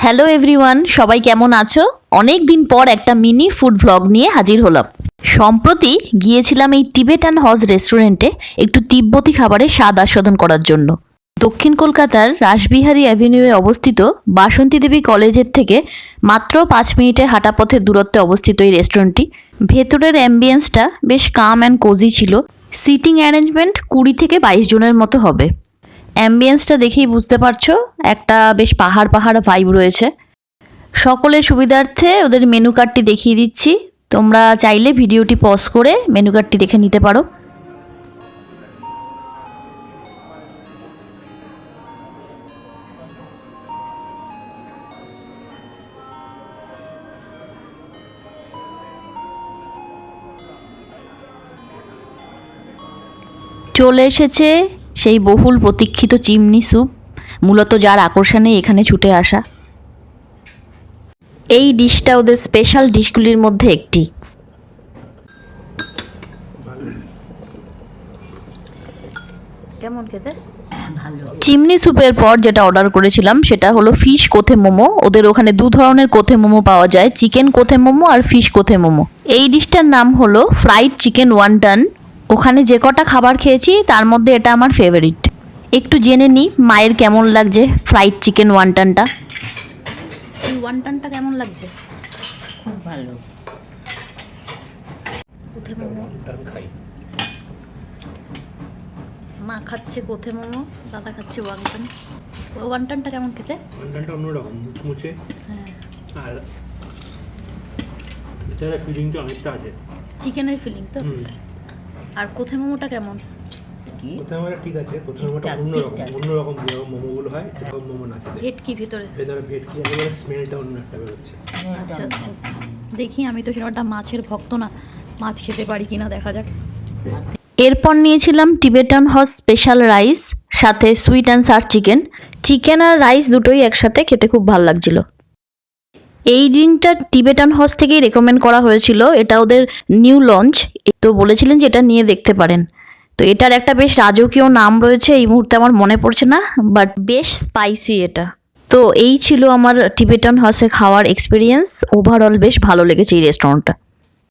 Hello everyone, সবাই কেমন আছো? অনেক দিন পর একটা মিনি ফুড ভ্লগ নিয়ে হাজির হলাম। সম্প্রতি গিয়েছিলাম এই টিবেটান হজ রেস্টুরেন্টে একটু তিব্বতী খাবারের স্বাদ আস্বাদন করার জন্য। দক্ষিণ কলকাতার রাসবিহারী অ্যাভিনিউয়ে অবস্থিত বাসন্তী দেবী কলেজের থেকে মাত্র 5 মিনিটের হাঁটা পথের দূরত্বে অবস্থিত এই রেস্টুরেন্টটি। ভেতরের অ্যাম্বিয়েন্সটা বেশ কাম অ্যান্ড কোজি ছিল। সিটিং অ্যারেঞ্জমেন্ট 20 থেকে 22 জনের মতো হবে। অ্যাম্বিয়েন্সটা দেখেই বুঝতে পারছো একটা বেশ পাহাড় পাহাড় ভাইব রয়েছে। সকলের সুবিধার্থে ওদের মেনু কার্ডটি দেখিয়ে দিচ্ছি, তোমরা চাইলে ভিডিওটি পজ করে মেনু কার্ডটি দেখে নিতে পারো। চলে এসেছে সেই বহুল প্রতীক্ষিত চিমনি স্যুপ, মূলত যার আকর্ষণে এখানে ছুটে আসা। এই ডিশটা ওদের স্পেশাল ডিশগুলির মধ্যে একটি। কেমন খেতে? চিমনি স্যুপের পর যেটা অর্ডার করেছিলাম সেটা হলো ফিশ কোথে মোমো। ওদের ওখানে 2 ধরনের কোথে মোমো পাওয়া যায়, চিকেন কোথে মোমো আর ফিশ কোথে মোমো। এই ডিশটার নাম হলো ফ্রাইড চিকেন ওয়ান্টন। ওখানে যে কটা খাবার খেয়েছি তার মধ্যে এটা আমার ফেভারিট। একটু জেনে নিই মায়ের কেমন লাগছে ফ্রাইড চিকেন ওয়ান্টনটা। এই ওয়ান্টনটা কেমন লাগছে? খুব ভালো। কোথে মোমো মা খাচ্ছে, কোথে মোমো দাদা খাচ্ছে ওয়ান্টন। ওয়ান্টনটা কেমন খেতে? ওয়ান্টনটা অন্যরকম, মুচমুচে। হ্যাঁ, আর এটার ফিলিংটা অনেকটা আছে, চিকেনের ফিলিং তো। আর কোথে মোমোটা কেমন? কি কোথাও আমরা ঠিক আছে, কোথাও আমরা ঠিকঠাক, অন্যরকম ঠিকঠাক। অন্যরকম যেরকম মোমোগুলো হয় সেরকম মোমো না খেতে। ভেটকি ভিতরে। ভেতরে ভেটকি একেবারে স্মেলটা অন্য একটা বেরোচ্ছে। আচ্ছা আচ্ছা আচ্ছা। দেখি, আমি তো সেটা মাছের ভক্ত না, মাছ খেতে পারি কিনা দেখা যাক। এরপর নিয়েছিলাম টিবেটান হজ স্পেশাল রাইস, সাথে sweet and sour chicken. Chicken আর রাইস দুটোই একসাথে খেতে খুব ভালো লাগছিল। এই ড্রিঙ্কটা টিবেটান হজ থেকেই রেকমেন্ড করা হয়েছিল, এটা ওদের নিউ লঞ্চ, তো বলেছিলেন যে এটা নিয়ে দেখতে পারেন। তো এটার একটা বেশ রাজকীয় নাম রয়েছে, এই মুহূর্তে আমার মনে পড়ছে না, বাট বেশ স্পাইসি এটা। তো এই ছিল আমার টিবেটান হজে খাওয়ার এক্সপিরিয়েন্স। ওভারঅল বেশ ভালো লেগেছে এই রেস্টুরেন্টটা।